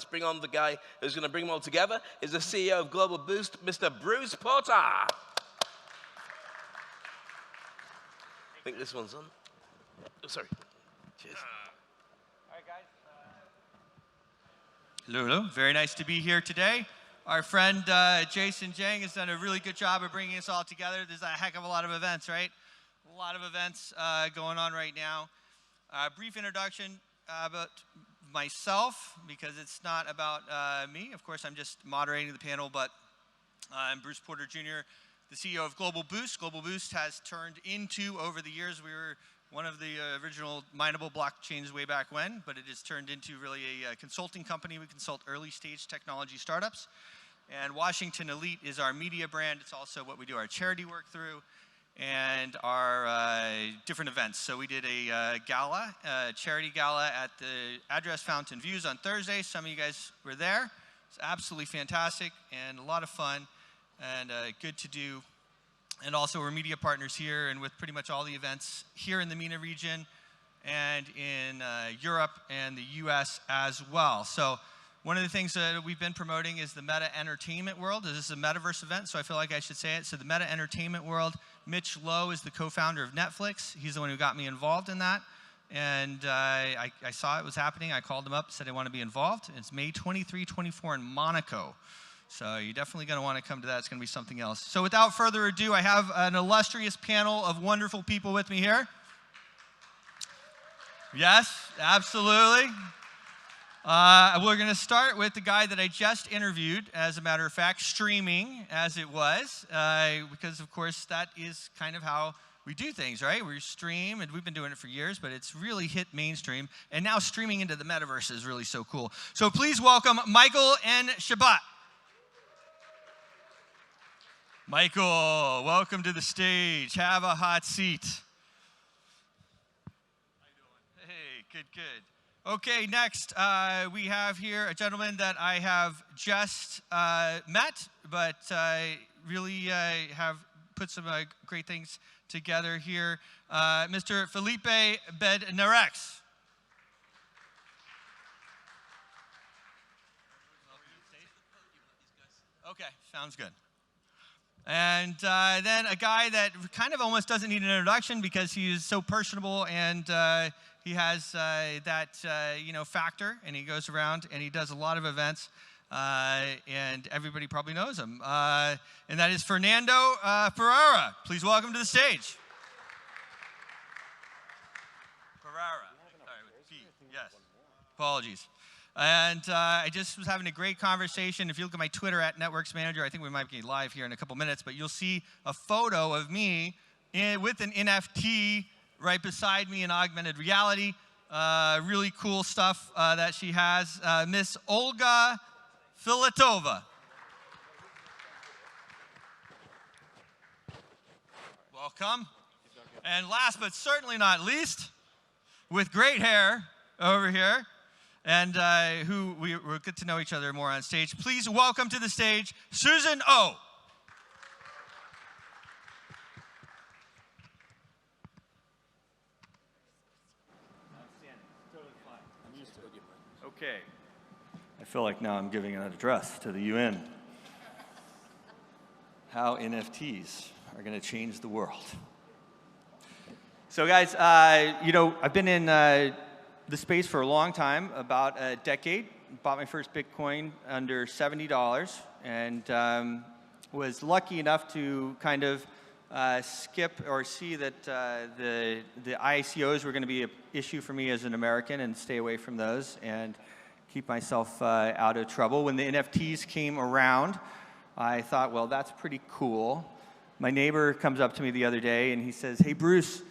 let's bring on the guy who's going to bring them all together. Is the CEO of Global Boost, Mr. Bruce Porter. I think this one's on. Oh, sorry. Cheers. All right, guys. Hello, hello. Very nice to be here today. Our friend Jason Jang has done a really good job of bringing us all together. There's a heck of a lot of events, right? A lot of events going on right now. Brief introduction about myself, because it's not about me. Of course, I'm just moderating the panel, but I'm Bruce Porter Jr., the CEO of Global Boost. Global Boost has turned into, over the years, we were one of the original mineable blockchains way back when, but it has turned into really a consulting company. We consult early stage technology startups. And Washington Elite is our media brand. It's also what we do our charity work through and our different events. So we did a gala, a charity gala at the Address Fountain Views on Thursday. Some of you guys were there. It's absolutely fantastic and a lot of fun and good to do. And also we're media partners here and with pretty much all the events here in the MENA region and in Europe and the US as well. So one of the things that we've been promoting is the meta entertainment world. This is a metaverse event, so I feel like I should say it. So the meta entertainment world, Mitch Lowe is the co-founder of Netflix. He's the one who got me involved in that. And I saw it was happening. I called him up, said I want to be involved. It's May 23, 24 in Monaco. So you're definitely going to want to come to that. It's going to be something else. So without further ado, I have an illustrious panel of wonderful people with me here. Yes, absolutely. We're going to start with the guy that I just interviewed, as a matter of fact, streaming as it was, because of course that is kind of how we do things, right? We stream, and we've been doing it for years, but it's really hit mainstream, and now streaming into the metaverse is really so cool. So please welcome Michael Ein Chaybeh. Michael, welcome to the stage. Have a hot seat. How you doing? Hey, good, good. Okay, next we have here a gentleman that I have just met, but really have put some great things together here. Mr. Philippe Bednarex. Okay, sounds good. And then a guy that kind of almost doesn't need an introduction because he is so personable and he has that factor, and he goes around and he does a lot of events, and everybody probably knows him. And that is Fernando Pereira. Please welcome to the stage. Pereira. Sorry, with P. Yes. Apologies. And I just was having a great conversation. If you look at my Twitter at Networks Manager, I think we might be live here in a couple minutes, but you'll see a photo of me with an NFT right beside me in augmented reality. Really cool stuff that she has. Miss Olga Filatova. Welcome. And last but certainly not least, with great hair over here, and who we'll get to know each other more on stage. Please welcome to the stage, Susan Oh. Okay. I feel like now I'm giving an address to the UN. How NFTs are going to change the world. So guys, I've been in the space for a long time, about a decade. Bought my first Bitcoin under $70 and was lucky enough to kind of skip or see that the ICOs were going to be an issue for me as an American and stay away from those and keep myself out of trouble. When the NFTs came around, I thought, well, that's pretty cool. My neighbor comes up to me the other day and he says, hey, Bruce,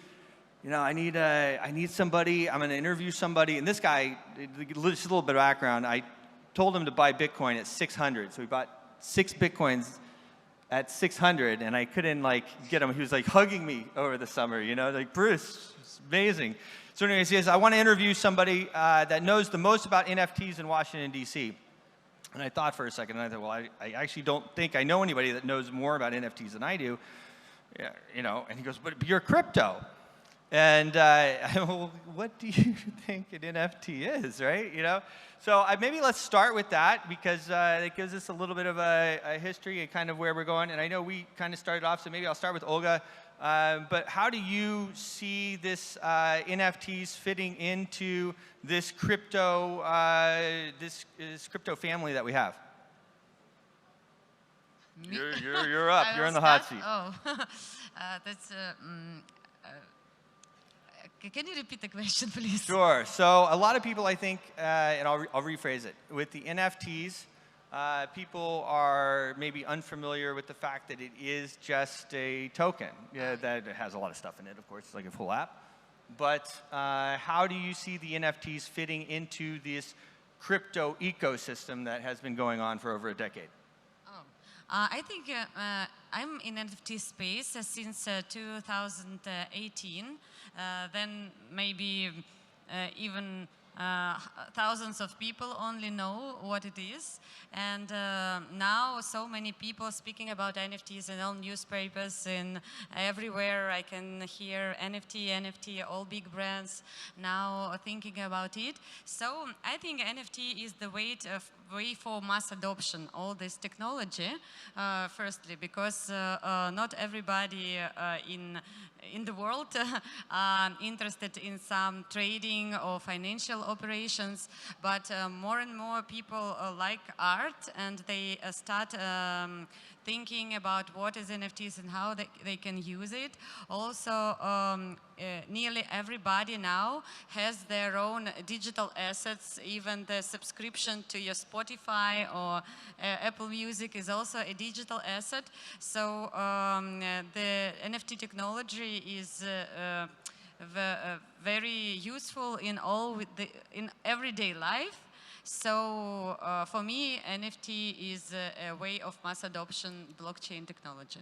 I need somebody. I'm going to interview somebody. And this guy, just a little bit of background, I told him to buy Bitcoin at 600. So he bought 6 Bitcoins at 600, and I couldn't get him. He was hugging me over the summer, Bruce, it's amazing. So anyways, he says, I want to interview somebody that knows the most about NFTs in Washington, D.C. And I thought for a second, and I thought, well, I actually don't think I know anybody that knows more about NFTs than I do. And he goes, but you're crypto. And well, what do you think an NFT is, right? You know, so maybe let's start with that because it gives us a little bit of a history and kind of where we're going. And I know we kind of started off, so maybe I'll start with Olga. But how do you see this NFTs fitting into this crypto this crypto family that we have? You're up. You're in the hot seat. Oh, that's. Can you repeat the question, please? Sure. So a lot of people, I think, and I'll rephrase it. With the NFTs, people are maybe unfamiliar with the fact that it is just a token. Yeah, that has a lot of stuff in it, of course. It's like a full app. But how do you see the NFTs fitting into this crypto ecosystem that has been going on for over a decade? I think I'm in NFT space since 2018. Then maybe even thousands of people only know what it is. And now so many people speaking about NFTs in all newspapers and everywhere I can hear NFT, all big brands now thinking about it. So I think NFT is the way for mass adoption, all this technology, firstly, because not everybody in the world are interested in some trading or financial operations, but more and more people like art, and they start thinking about what is NFTs and how they can use it. Also, nearly everybody now has their own digital assets. Even the subscription to your Spotify or Apple Music is also a digital asset. So the NFT technology is very useful in everyday life. So for me, NFT is a way of mass adoption blockchain technology.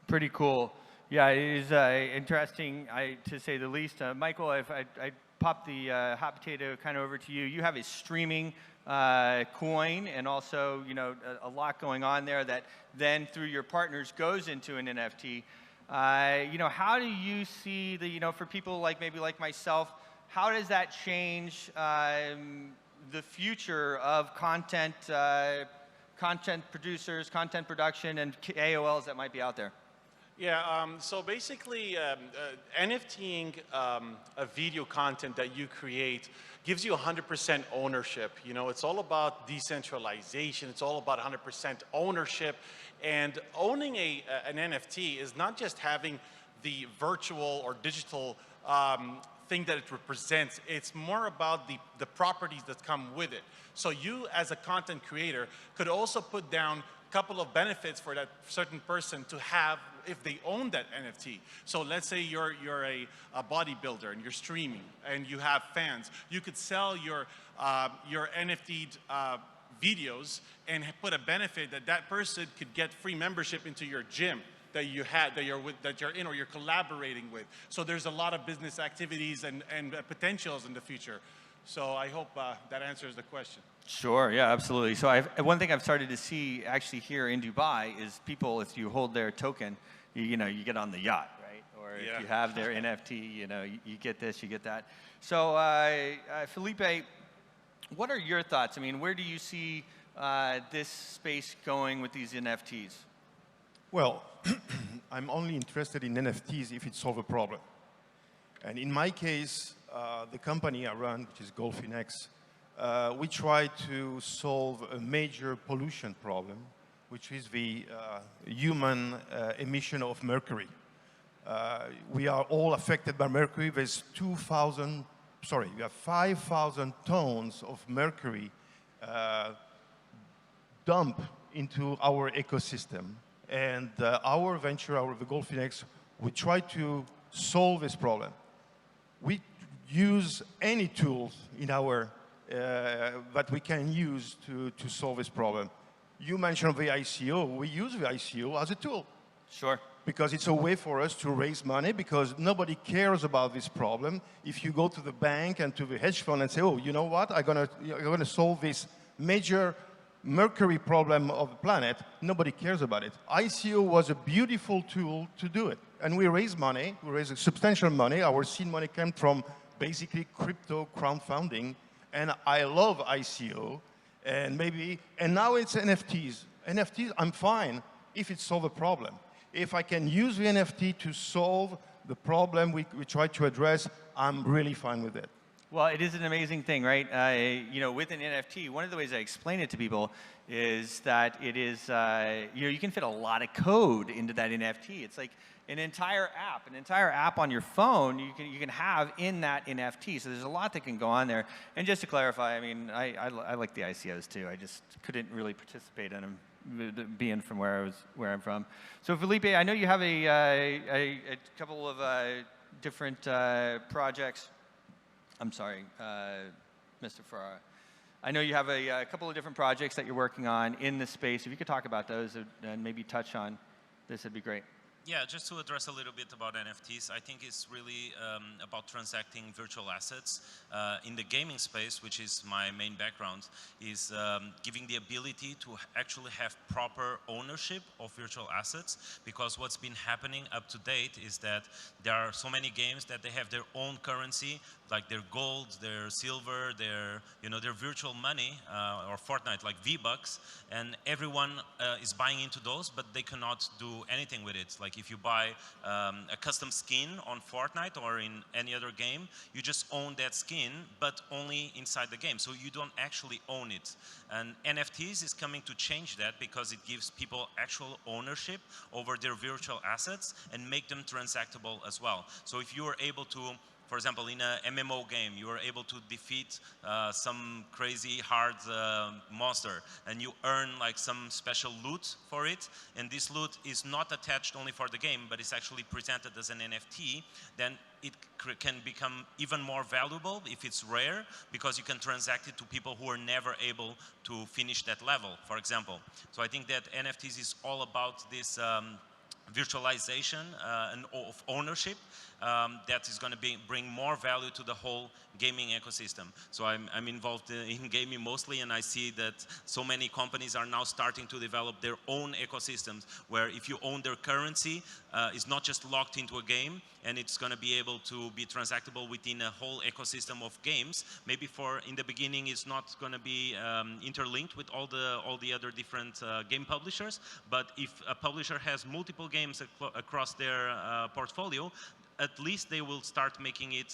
Pretty cool. Yeah, it is interesting, to say the least. Michael, if I pop the hot potato kind of over to you, you have a streaming coin, and also, you know, a lot going on there that then through your partners goes into an NFT. You know, how do you see the, you know, for people like maybe like myself, how does that change the future of content producers, content production, and AOLs that might be out there? Yeah, so basically, NFTing a video content that you create gives you 100% ownership. You know, it's all about decentralization. It's all about 100% ownership. And owning an NFT is not just having the virtual or digital thing that it represents. It's more about the properties that come with it. So you, as a content creator, could also put down a couple of benefits for that certain person to have if they own that NFT. So let's say you're a bodybuilder and you're streaming and you have fans. You could sell your NFT'd videos and put a benefit that person could get free membership into your gym that you're in or you're collaborating with. So there's a lot of business activities and potentials in the future. So I hope that answers the question. Sure, yeah, absolutely. So one thing I've started to see actually here in Dubai is people, if you hold their token, you know, you get on the yacht, right? Or if you have their NFT, you know, you get this, you get that. So Felipe, what are your thoughts? I mean, where do you see this space going with these NFTs? Well, I'm only interested in NFTs if it solves a problem. And in my case, the company I run, which is Golfinex, we try to solve a major pollution problem, which is the human emission of mercury. We are all affected by mercury. There's 5,000 tons of mercury dumped into our ecosystem. And our venture, the Golfinex, we try to solve this problem. We use any tools in our that we can use to solve this problem. You mentioned the ICO. We use the ICO as a tool. Sure. Because it's a way for us to raise money, because nobody cares about this problem. If you go to the bank and to the hedge fund and say, oh, you know what, I'm gonna solve this major mercury problem of the planet, nobody cares about it. ICO was a beautiful tool to do it. And we raised money, we raised substantial money. Our seed money came from basically crypto crowdfunding. And I love ICO. And now it's NFTs. NFTs, I'm fine if it solves a problem. If I can use the NFT to solve the problem we try to address, I'm really fine with it. Well, it is an amazing thing, right? You know, with an NFT, one of the ways I explain it to people is that it is, you know, you can fit a lot of code into that NFT. It's like an entire app on your phone you can have in that NFT. So there's a lot that can go on there. And just to clarify, I mean, I like the ICOs too. I just couldn't really participate in them, being from where I'm from. So Philippe, I know you have a couple of different projects. I'm sorry, Mr. Ferrara. I know you have a couple of different projects that you're working on in this space. If you could talk about those and maybe touch on this, it'd be great. Yeah, just to address a little bit about NFTs, I think it's really about transacting virtual assets. In the gaming space, which is my main background, is giving the ability to actually have proper ownership of virtual assets, because what's been happening up to date is that there are so many games that they have their own currency, like their gold, their silver, their virtual money, or Fortnite, like V-Bucks, and everyone is buying into those, but they cannot do anything with it. Like if you buy a custom skin on Fortnite or in any other game, you just own that skin, but only inside the game. So you don't actually own it. And NFTs is coming to change that, because it gives people actual ownership over their virtual assets and make them transactable as well. So if you are able to, for example, in a MMO game, you are able to defeat some crazy hard monster, and you earn like some special loot for it, and this loot is not attached only for the game, but it's actually presented as an NFT, then it can become even more valuable if it's rare, because you can transact it to people who are never able to finish that level, for example. So I think that NFTs is all about this virtualization and of ownership that is going to bring more value to the whole gaming ecosystem. So I'm involved in gaming mostly, and I see that so many companies are now starting to develop their own ecosystems, where if you own their currency, it's not just locked into a game, and it's going to be able to be transactable within a whole ecosystem of games. Maybe in the beginning it's not going to be interlinked with all the other different game publishers, but if a publisher has multiple games across their portfolio, at least they will start making it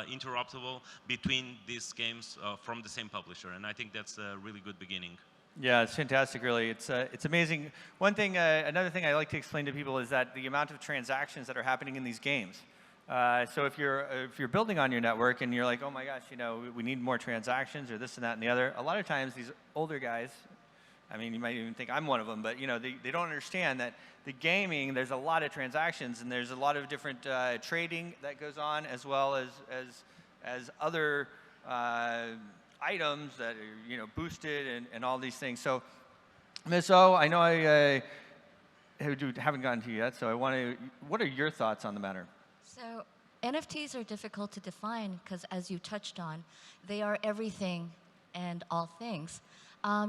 interoperable between these games from the same publisher, and I think that's a really good beginning. Yeah, it's fantastic, really. It's amazing. One thing, another thing I like to explain to people is that the amount of transactions that are happening in these games. So if you're building on your network and you're like, oh my gosh, you know, we need more transactions or this and that and the other. A lot of times these older guys, I mean, you might even think I'm one of them, but you know, they don't understand that the gaming, there's a lot of transactions and there's a lot of different trading that goes on, as well as other items that are, you know, boosted and all these things. So, Ms. O, I know I haven't gotten to you yet, so what are your thoughts on the matter? So NFTs are difficult to define because, as you touched on, they are everything and all things.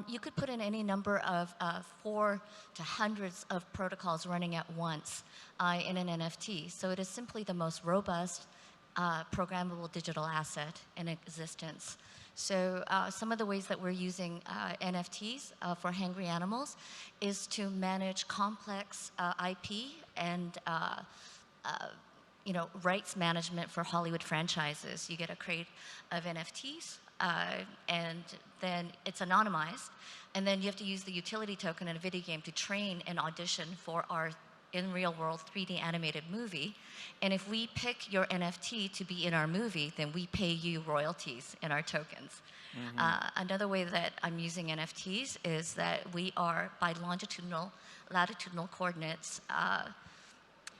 You could put in any number of 4 to hundreds of protocols running at once in an NFT. So it is simply the most robust programmable digital asset in existence. So some of the ways that we're using NFTs for Hangry Animals is to manage complex IP and you know, rights management for Hollywood franchises. You get a crate of NFTs, and then it's anonymized, and then you have to use the utility token in a video game to train an audition for our in real world 3D animated movie. And if we pick your NFT to be in our movie, then we pay you royalties in our tokens. Mm-hmm. Another way that I'm using NFTs is that we are, by latitudinal coordinates,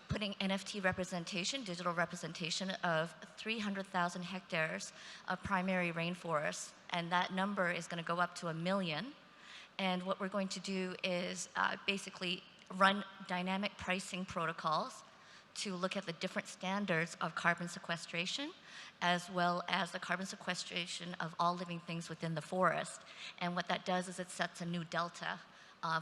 putting NFT representation, digital representation of 300,000 hectares of primary rainforest, and that number is going to go up to 1 million. And what we're going to do is basically run dynamic pricing protocols to look at the different standards of carbon sequestration, as well as the carbon sequestration of all living things within the forest. And what that does is it sets a new delta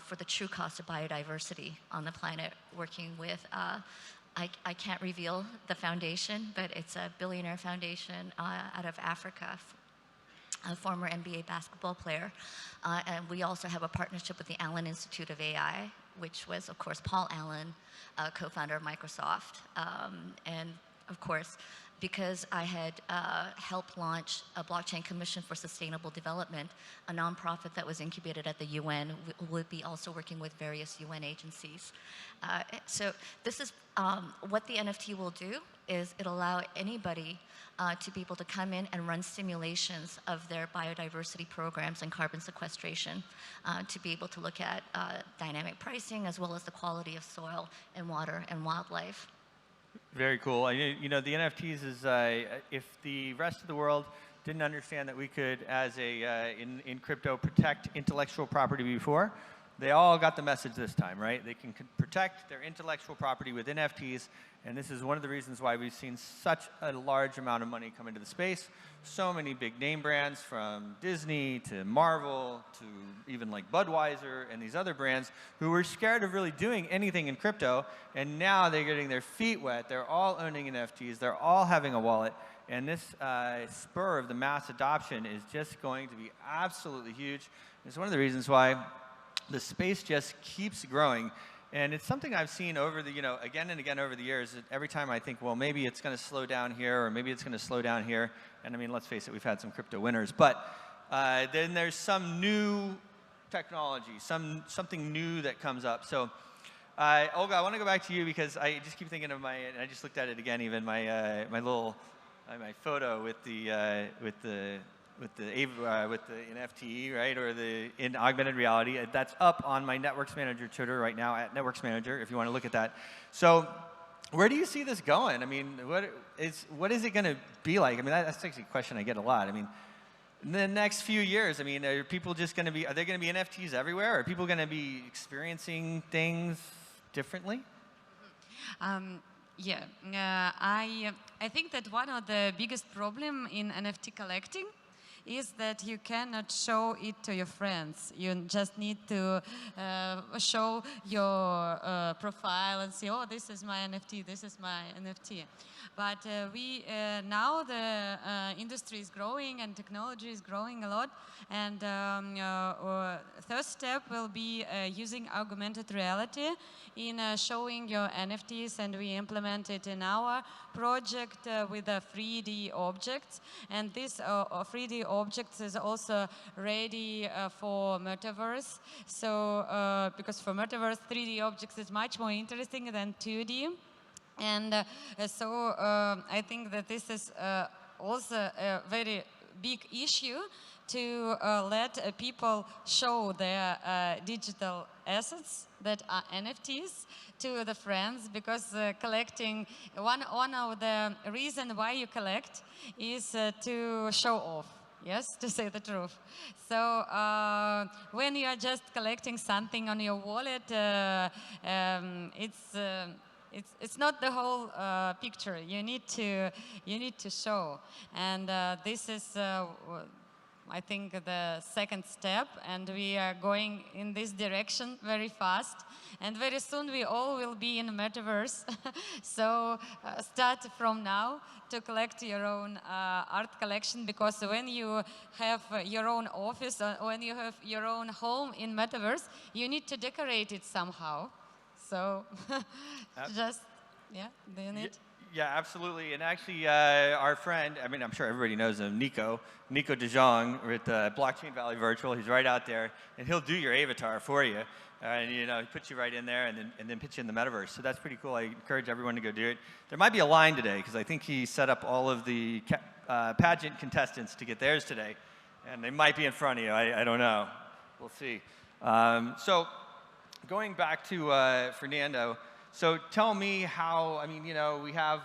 for the true cost of biodiversity on the planet, working with, I can't reveal the foundation, but it's a billionaire foundation out of Africa, a former NBA basketball player. And we also have a partnership with the Allen Institute of AI, which was, of course, Paul Allen, co-founder of Microsoft. And of course, because I had helped launch a Blockchain Commission for Sustainable Development, a nonprofit that was incubated at the UN, would be also working with various UN agencies. So this is what the NFT will do, is it'll allow anybody to be able to come in and run simulations of their biodiversity programs and carbon sequestration, to be able to look at dynamic pricing as well as the quality of soil and water and wildlife. Very cool. You know, the NFTs is, if the rest of the world didn't understand that we could, as in crypto, protect intellectual property before, they all got the message this time, right? They can protect their intellectual property with NFTs, and this is one of the reasons why we've seen such a large amount of money come into the space. So many big name brands, from Disney to Marvel to even like Budweiser and these other brands, who were scared of really doing anything in crypto, and now they're getting their feet wet. They're all owning NFTs. They're all having a wallet. And this spur of the mass adoption is just going to be absolutely huge. It's one of the reasons why the space just keeps growing. And it's something I've seen over the, again and again over the years. Every time I think, well, maybe it's going to slow down here, or maybe it's going to slow down here. And I mean, let's face it, we've had some crypto winners. But then there's some new technology, something new that comes up. So Olga, I want to go back to you, because I just keep thinking of and I just looked at it again, even my my photo with the NFT, right, or in augmented reality. That's up on my Networks Manager Twitter right now, at Networks Manager, if you want to look at that. So where do you see this going? I mean, what is it going to be like? I mean, that's actually a question I get a lot. I mean, in the next few years, I mean, are people just going to be, are there going to be NFTs everywhere? Are people going to be experiencing things differently? Yeah, I think that one of the biggest problem in NFT collecting is that you cannot show it to your friends. You just need to show your profile and say, oh, this is my NFT, this is my NFT. But now the industry is growing and technology is growing a lot. And third step will be using augmented reality in showing your NFTs, and we implement it in our project with 3D objects. And this 3D objects is also ready for Metaverse. So because for Metaverse, 3D objects is much more interesting than 2D. And so I think that this is also a very big issue to let people show their digital assets that are NFTs to the friends, because collecting, one of the reasons why you collect is to show off. Yes, to say the truth. So when you are just collecting something on your wallet, it's not the whole picture. You need to show, and this is, I think, the second step, and we are going in this direction very fast. And very soon we all will be in Metaverse. So start from now to collect your own art collection, because when you have your own office, or when you have your own home in Metaverse, you need to decorate it somehow. So just, yeah, do you need? Yeah, absolutely. And actually, our friend, I mean, I'm sure everybody knows him, Nico de Jong with Blockchain Valley Virtual. He's right out there, and he'll do your avatar for you. And he puts you right in there, and then puts you in the Metaverse. So that's pretty cool. I encourage everyone to go do it. There might be a line today, because I think he set up all of the pageant contestants to get theirs today. And they might be in front of you. I don't know. We'll see. So going back to Fernando, so tell me how, I mean, we have,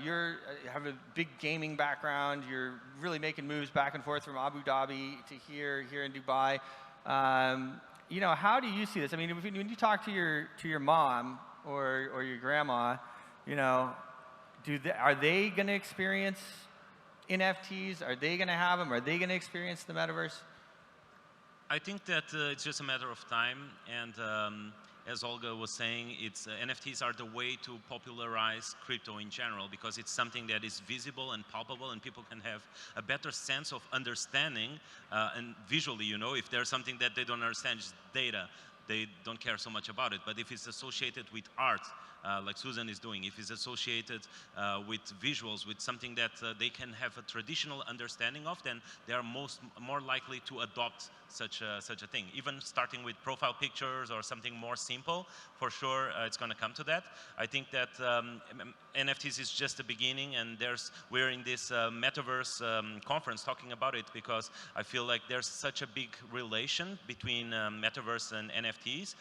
you have a big gaming background. You're really making moves back and forth from Abu Dhabi to here in Dubai. How do you see this? I mean, when you talk to your mom or your grandma, you know, are they going to experience NFTs? Are they going to have them? Are they going to experience the metaverse? I think that it's just a matter of time, and as Olga was saying, NFTs are the way to popularize crypto in general, because it's something that is visible and palpable, and people can have a better sense of understanding, and visually, you know, if there's something that they don't understand, just data, they don't care so much about it. But if it's associated with art, like Susan is doing, if it's associated with visuals, with something that they can have a traditional understanding of, then they are more likely to adopt such a thing. Even starting with profile pictures or something more simple, for sure it's going to come to that. I think that NFTs is just the beginning, and we're in this Metaverse conference talking about it because I feel like there's such a big relation between Metaverse and NFTs.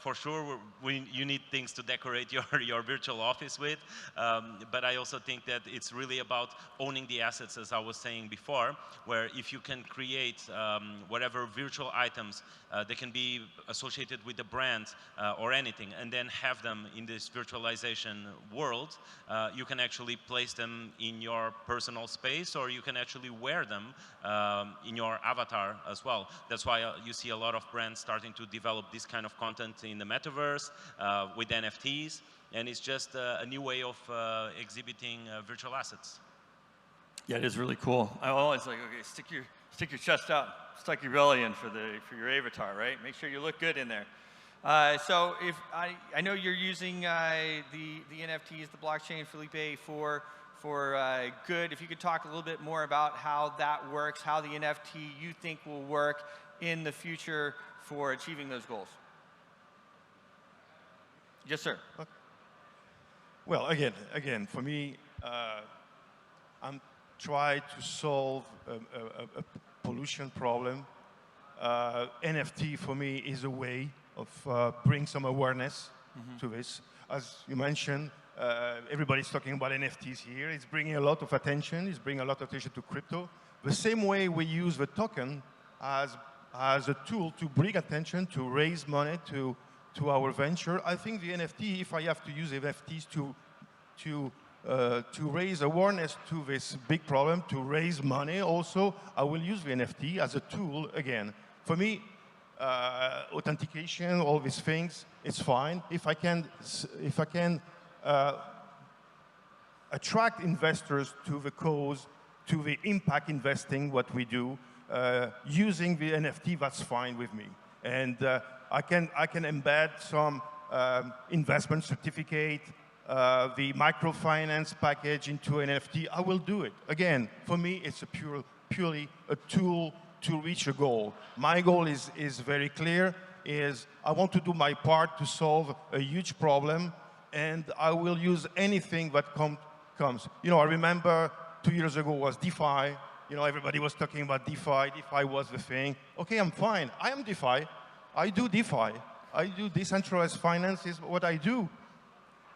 For sure, you need things to decorate your virtual office with, but I also think that it's really about owning the assets, as I was saying before, where if you can create whatever virtual items that can be associated with the brand or anything, and then have them in this virtualization world, you can actually place them in your personal space, or you can actually wear them in your avatar as well. That's why you see a lot of brands starting to develop this kind of content in the metaverse with NFTs, and it's just a new way of exhibiting virtual assets. Yeah, it is really cool. I always like, okay, stick your chest out, stuck your belly in for your avatar, right? Make sure you look good in there. So if I know you're using the NFTs, the blockchain, Philippe, for good. If you could talk a little bit more about how that works, how the NFT you think will work in the future for achieving those goals. Yes, sir. Okay. Well, again, for me, I'm trying to solve a pollution problem. NFT for me is a way of bring some awareness to this. As you mentioned, everybody's talking about NFTs here. It's bringing a lot of attention. It's bringing a lot of attention to crypto. The same way we use the token as a tool to bring attention, to raise money to our venture. I think the NFT, if I have to use NFTs to raise awareness to this big problem, to raise money also, I will use the NFT as a tool again. For me, authentication, all these things, it's fine. If I can attract investors to the cause, to the impact investing, what we do, using the NFT, that's fine with me. And I can embed some investment certificate, the microfinance package into an NFT. I will do it. Again, for me, it's purely a tool to reach a goal. My goal is very clear, is I want to do my part to solve a huge problem, and I will use anything that comes. You know, I remember 2 years ago was DeFi. You know, everybody was talking about DeFi. DeFi was the thing. Okay, I'm fine. I am DeFi. I do DeFi. I do decentralized finance is what I do.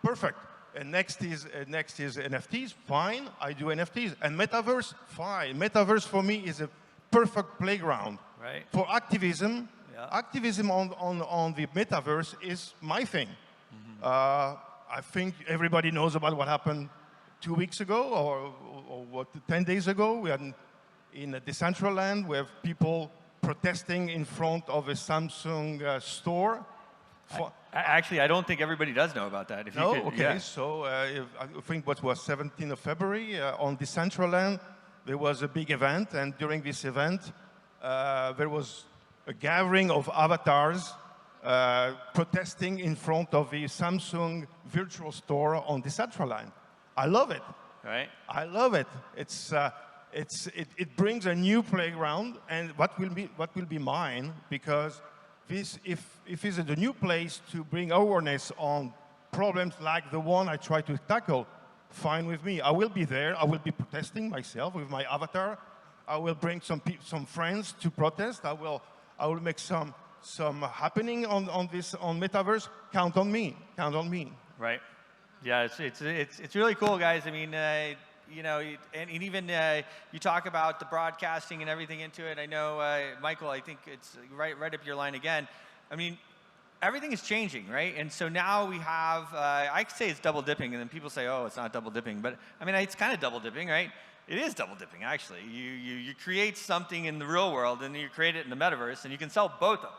Perfect. And next is NFTs. Fine. I do NFTs. And Metaverse. Fine. Metaverse for me is a perfect playground for activism. Yeah. Activism on the Metaverse is my thing. I think everybody knows about what happened 2 weeks ago or what 10 days ago. We had in a Decentraland, we have people protesting in front of a Samsung store. Actually, I don't think everybody does know about that. If no? You could, okay. Yeah. So I think what was 17th of February on Decentraland, there was a big event, and during this event, there was a gathering of avatars protesting in front of the Samsung virtual store on Decentraland. I love it. Right. I love it. It brings a new playground, and what will be mine, because if it's a new place to bring awareness on problems like the one I try to tackle, fine with me. I will be there. I will be protesting myself with my avatar. I will bring some friends to protest. I will make some happening on Metaverse. Count on me. Count on me. Right. Yeah, it's really cool, guys. I mean, you know, and even you talk about the broadcasting and everything into it. I know, Michael, I think it's right up your line again. I mean, everything is changing, right? And so now we have, I could say it's double dipping, and then people say, oh, it's not double dipping. But I mean, it's kind of double dipping, right? It is double dipping, actually. You create something in the real world, and you create it in the metaverse, and you can sell both of them.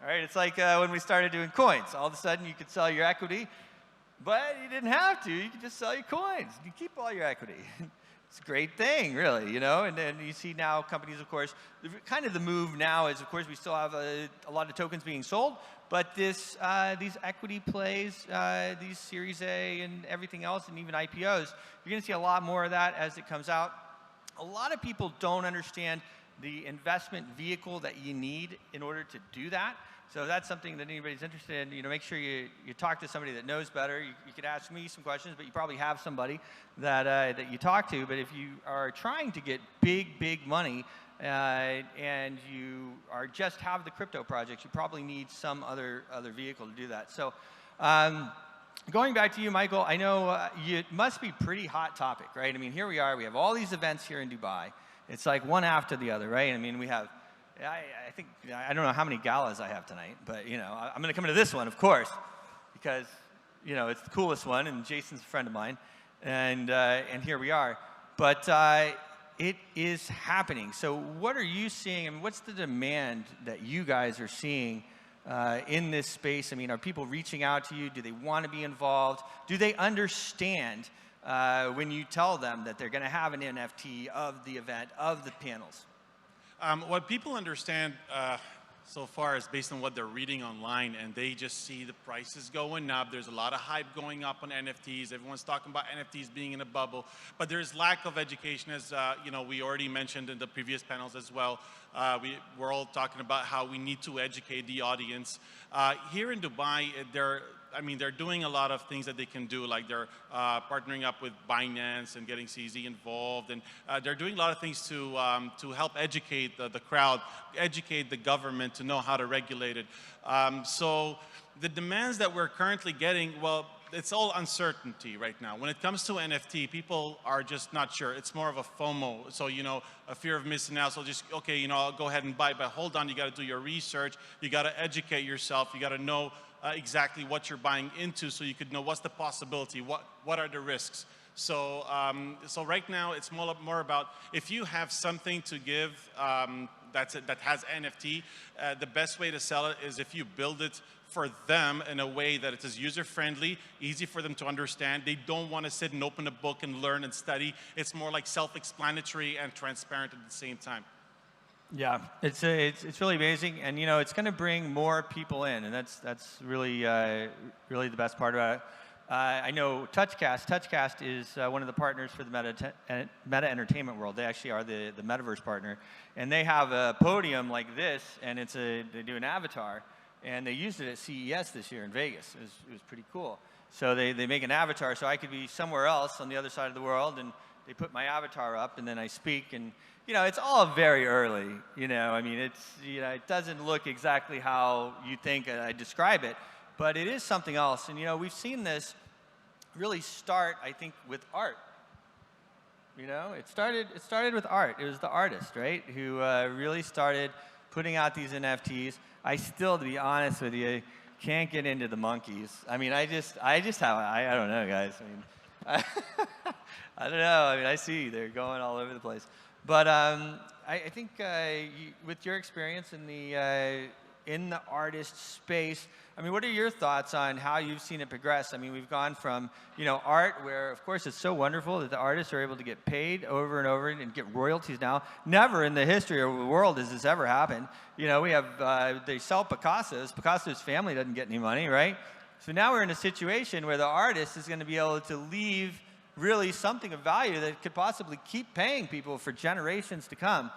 All right? It's like when we started doing coins. All of a sudden, you could sell your equity, but you didn't have to. You could just sell your coins. You keep all your equity. It's a great thing, really, you know? And then you see now companies, of course, kind of the move now is, of course, we still have a lot of tokens being sold, but these equity plays, these Series A and everything else, and even IPOs, you're going to see a lot more of that as it comes out. A lot of people don't understand the investment vehicle that you need in order to do that. So if that's something that anybody's interested in, you know, make sure you talk to somebody that knows better. You could ask me some questions, but you probably have somebody that you talk to. But if you are trying to get big money and you are just have the crypto projects, you probably need some other vehicle to do that. So going back to you, Michael, I know it must be pretty hot topic, right? I mean, here we are. We have all these events here in Dubai. It's like one after the other, right? I mean, we have. I think, I don't know how many galas I have tonight, but, you know, I'm going to come to this one, of course, because, you know, it's the coolest one, and Jason's a friend of mine, and here we are. But it is happening. So what are you seeing, and what's the demand that you guys are seeing in this space? I mean, are people reaching out to you? Do they want to be involved? Do they understand when you tell them that they're going to have an NFT of the event, of the panels? What people understand so far is based on what they're reading online, and they just see the prices going up. There's a lot of hype going up on NFTs. Everyone's talking about NFTs being in a bubble, but there's lack of education, as you know, we already mentioned in the previous panels as well. We're all talking about how we need to educate the audience. Here in Dubai, they're doing a lot of things that they can do, like they're partnering up with Binance and getting CZ involved, and they're doing a lot of things to help educate the crowd, educate the government to know how to regulate it. So the demands that we're currently getting, well, it's all uncertainty right now. When it comes to NFT, people are just not sure. It's more of a FOMO, so, you know, a fear of missing out. So just, okay, you know, I'll go ahead and buy, but hold on, you got to do your research. You got to educate yourself. You got to know exactly what you're buying into, so you could know what's the possibility, what are the risks. So so right now it's more about, if you have something to give that has NFT, the best way to sell it is if you build it for them in a way that it is user-friendly, easy for them to understand. They don't want to sit and open a book and learn and study. It's more like self-explanatory and transparent at the same time. Yeah, it's really amazing, and you know, it's going to bring more people in, and that's really really the best part about it. I know TouchCast is one of the partners for the Meta Entertainment World. They actually are the Metaverse partner, and they have a podium like this, and they do an avatar, and they used it at CES this year in Vegas. It was pretty cool. So they make an avatar, so I could be somewhere else on the other side of the world, and they put my avatar up, and then I speak, and you know, it's all very early. You know, I mean, it doesn't look exactly how you think I describe it, but it is something else. And you know, we've seen this really start, I think, with art. You know, it started with art. It was the artist, right, who really started putting out these NFTs. I still, to be honest with you, can't get into the monkeys. I mean, I just have, I don't know, guys. I mean, I don't know. I mean, I see they're going all over the place. But I think with your experience in the artist space, I mean, what are your thoughts on how you've seen it progress? I mean, we've gone from, you know, art, where, of course, it's so wonderful that the artists are able to get paid over and over and get royalties now. Never in the history of the world has this ever happened. You know, we have, they sell Picasso's. Picasso's family doesn't get any money, right? So now we're in a situation where the artist is going to be able to leave really something of value that could possibly keep paying people for generations to come.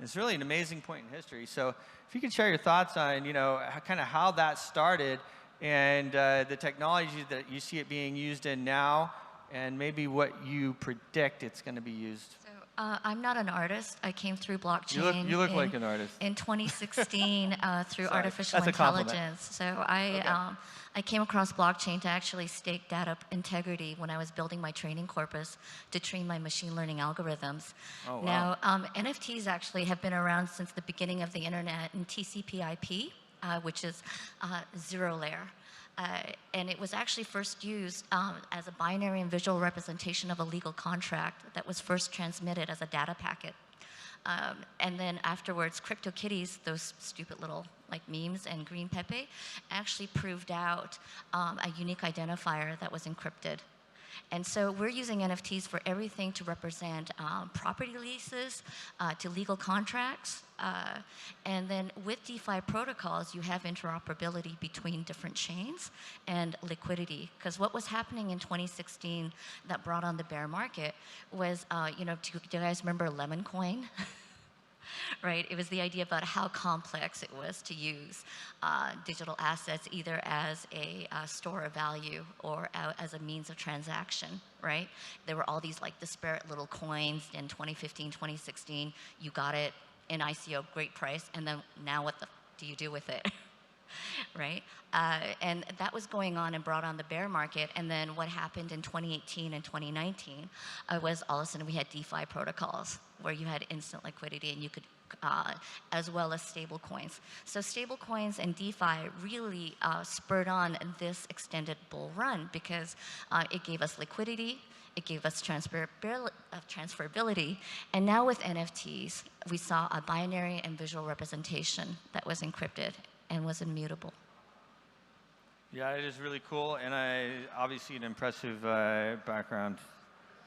It's really an amazing point in history. So if you could share your thoughts on, you know, kind of how that started and the technology that you see it being used in now, and maybe what you predict it's going to be used. So I'm not an artist. I came through blockchain. You look like an artist. In 2016 through Sorry, artificial that's a compliment. intelligence. So I came across blockchain to actually stake data integrity when I was building my training corpus to train my machine learning algorithms. Oh, wow. Now, NFTs actually have been around since the beginning of the internet in TCP/IP. which is zero layer. And it was actually first used as a binary and visual representation of a legal contract that was first transmitted as a data packet. And then afterwards, CryptoKitties, those stupid little like memes, and Green Pepe, actually proved out a unique identifier that was encrypted. And so we're using NFTs for everything to represent property leases, to legal contracts. And then with DeFi protocols, you have interoperability between different chains and liquidity. Because what was happening in 2016 that brought on the bear market was, do you guys remember Lemon Coin? Right? It was the idea about how complex it was to use digital assets either as a store of value or as a means of transaction, right? There were all these like disparate little coins in 2015, 2016. You got it in ICO, great price, and then now what the do you do with it? Right? And that was going on and brought on the bear market. And then what happened in 2018 and 2019 was all of a sudden we had DeFi protocols where you had instant liquidity and you could, as well as stable coins. So stable coins and DeFi really spurred on this extended bull run because it gave us liquidity, it gave us transferability, and now with NFTs, we saw a binary and visual representation that was encrypted and was immutable. Yeah, it is really cool, and obviously an impressive background.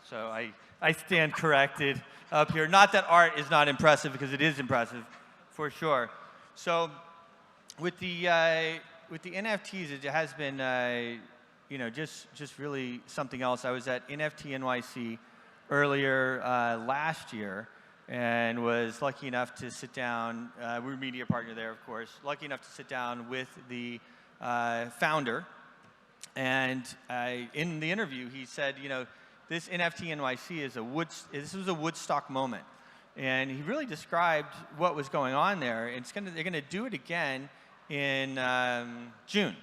So I stand corrected up here. Not that art is not impressive, because it is impressive, for sure. So with the NFTs, it has been just really something else. I was at NFT NYC earlier last year, and was lucky enough to sit down, we're a media partner there, of course, lucky enough to sit down with the founder. And in the interview, he said, this NFT NYC is this was a Woodstock moment. And he really described what was going on there. They're gonna do it again in June.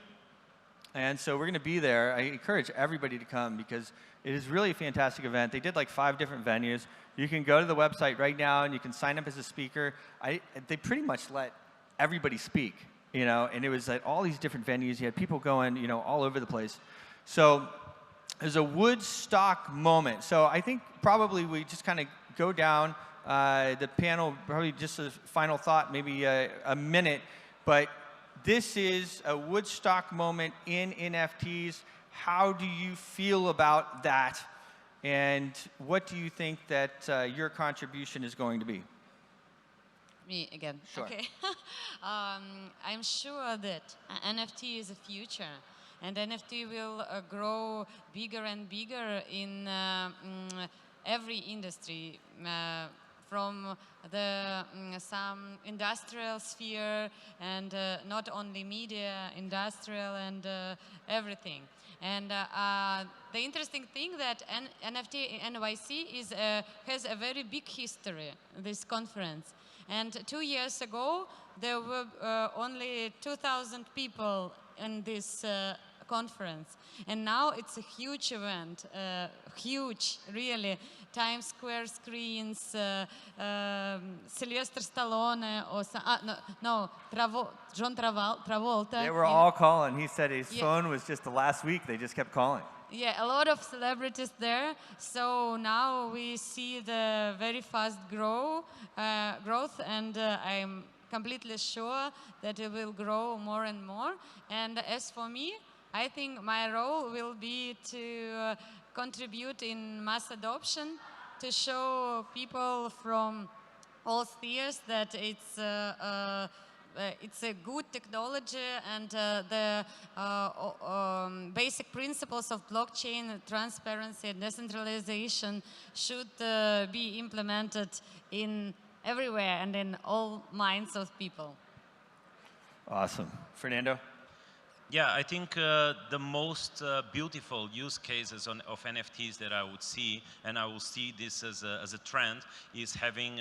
And so we're gonna be there. I encourage everybody to come because it is really a fantastic event. They did like 5 different venues. You can go to the website right now and you can sign up as a speaker. They pretty much let everybody speak, and it was at all these different venues. You had people going, all over the place. So there's a Woodstock moment. So I think probably we just kind of go down the panel, probably just a final thought, maybe a minute, but this is a Woodstock moment in NFTs. How do you feel about that? And what do you think that your contribution is going to be? Me again. Sure. Okay. I'm sure that NFT is the future, and NFT will grow bigger and bigger in every industry, from the some industrial sphere and not only media, industrial and everything. And the interesting thing that NFT NYC has a very big history, this conference. And 2 years ago, there were only 2,000 people in this conference. And now it's a huge event, huge, really. Times Square screens, Sylvester Stallone, or John Travolta. They were all calling. He said his phone was just the last week. They just kept calling. Yeah, a lot of celebrities there. So now we see the very fast growth, and I'm completely sure that it will grow more and more. And as for me, I think my role will be to contribute in mass adoption, to show people from all spheres that it's a good technology, and the basic principles of blockchain, transparency, and decentralization should be implemented in everywhere and in all minds of people. Awesome. Fernando? Yeah, I think the most beautiful use cases of NFTs that I would see, and I will see this as a trend, is having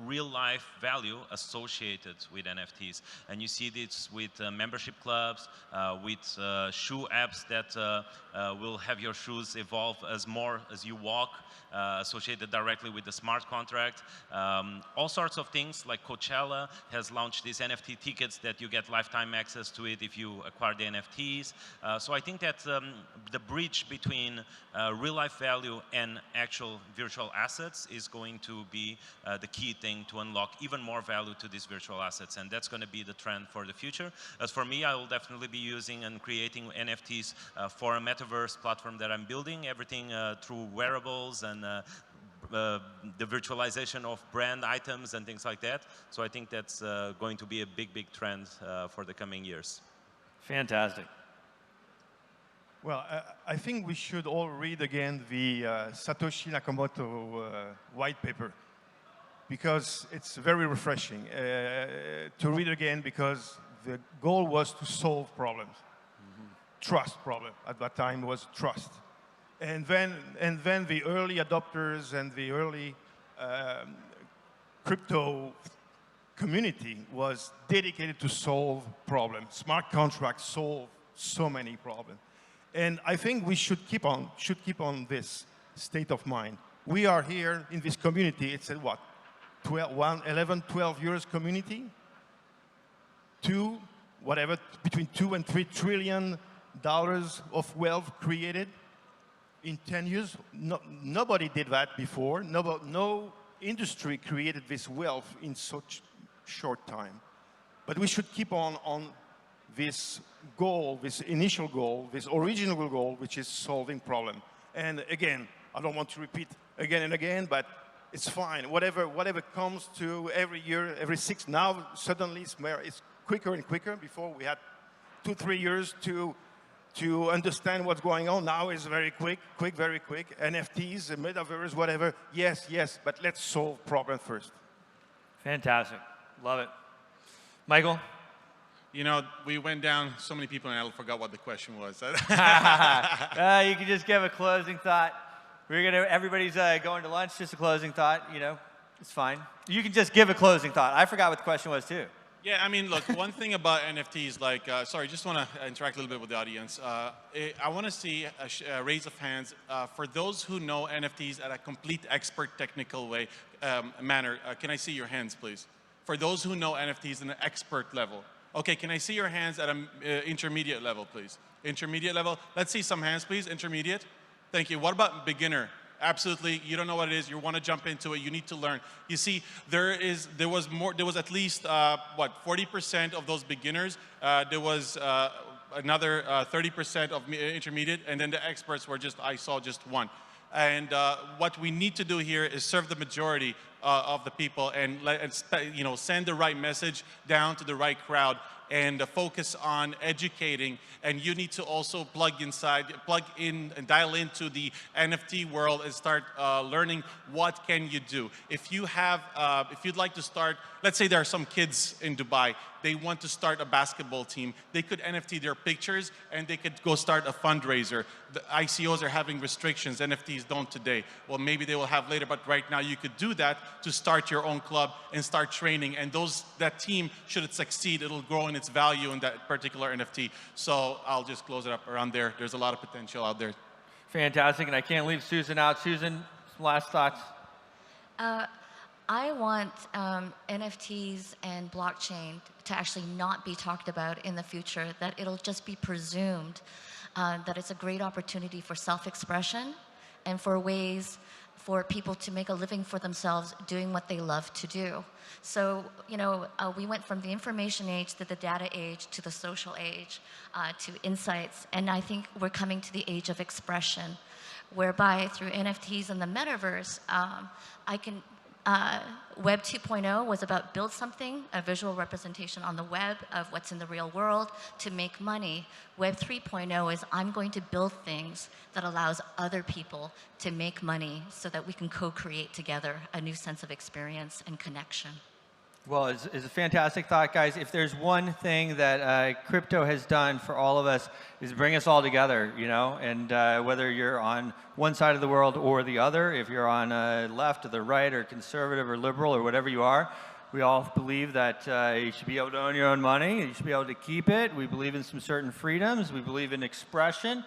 real-life value associated with NFTs. And you see this with membership clubs, with shoe apps that will have your shoes evolve as you walk, associated directly with the smart contract. All sorts of things, like Coachella has launched these NFT tickets that you get lifetime access to it if you acquire the NFTs. So I think that the bridge between real life value and actual virtual assets is going to be the key thing to unlock even more value to these virtual assets, and that's going to be the trend for the future. As for me, I will definitely be using and creating NFTs for a Metaverse platform that I'm building, everything through wearables and the virtualization of brand items and things like that. So I think that's going to be a big, big trend for the coming years. Fantastic. Well, I think we should all read again the Satoshi Nakamoto white paper, because it's very refreshing to read again, because the goal was to solve problems. Trust problem at that time was trust. And then the early adopters and the early crypto community was dedicated to solve problems. Smart contracts solve so many problems. And I think we should keep on this state of mind. We are here in this community, it's a what, 11, 12 years community? Between $2 and $3 trillion of wealth created in 10 years. Nobody did that before. No industry created this wealth in such short time. But we should keep on this goal, this initial goal, this original goal, which is solving problem. And again, I don't want to repeat again and again, but it's fine. Whatever comes to every year, every 6, now suddenly it's quicker and quicker. Before we had 2-3 years to understand what's going on. Now it's very quick, very quick. NFTs, Metaverse, whatever. Yes, but let's solve problem first. Fantastic. Love it. Michael? You know, we went down so many people and I forgot what the question was. You can just give a closing thought. Everybody's going to lunch, just a closing thought, you know, it's fine. You can just give a closing thought. I forgot what the question was too. Yeah, I mean, look, one thing about NFTs, like, sorry, just want to interact a little bit with the audience. I want to see a raise of hands for those who know NFTs at a complete expert technical manner. Can I see your hands, please? For those who know NFTs in an expert level. Okay, can I see your hands at an intermediate level, please? Intermediate level. Let's see some hands, please. Intermediate. Thank you. What about beginner? Absolutely, you don't know what it is. You want to jump into it. You need to learn. You see, there was at least what, 40% of those beginners. There was another 30% of intermediate, and then the experts were I saw just one. And what we need to do here is serve the majority of the people and send the right message down to the right crowd and focus on educating. And you need to also plug in and dial into the NFT world and start learning what can you do. If you'd like to start, let's say there are some kids in Dubai, they want to start a basketball team. They could NFT their pictures and they could go start a fundraiser. The ICOs are having restrictions, NFTs don't today. Well, maybe they will have later, but right now you could do that to start your own club and start training. And that team, should it succeed, it'll grow in its value in that particular NFT. So I'll just close it up around there. There's a lot of potential out there. Fantastic, and I can't leave Susan out. Susan, some last thoughts? I want NFTs and blockchain to actually not be talked about in the future, that it'll just be presumed that it's a great opportunity for self-expression and for ways for people to make a living for themselves doing what they love to do. So, we went from the information age to the data age to the social age to insights, and I think we're coming to the age of expression, whereby through NFTs and the metaverse, Web 2.0 was about build something, a visual representation on the web of what's in the real world to make money. Web 3.0 is I'm going to build things that allows other people to make money so that we can co-create together a new sense of experience and connection. Well, it's a fantastic thought, guys. If there's one thing that crypto has done for all of us is bring us all together, you know, and whether you're on one side of the world or the other, if you're on left or the right or conservative or liberal or whatever you are, we all believe that you should be able to own your own money, you should be able to keep it. We believe in some certain freedoms. We believe in expression.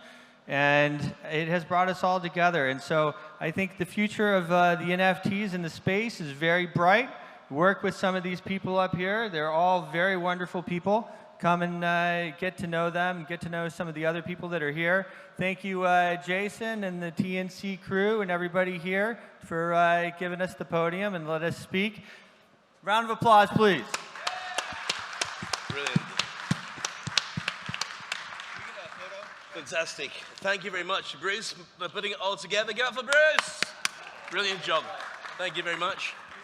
And it has brought us all together. And so I think the future of the NFTs in the space is very bright. Work with some of these people up here. They're all very wonderful people. Come and get to know them, get to know some of the other people that are here. Thank you, Jason and the TNC crew and everybody here for giving us the podium and let us speak. Round of applause, please. Brilliant. Fantastic. Thank you very much, Bruce, for putting it all together. Go for Bruce. Brilliant job. Thank you very much.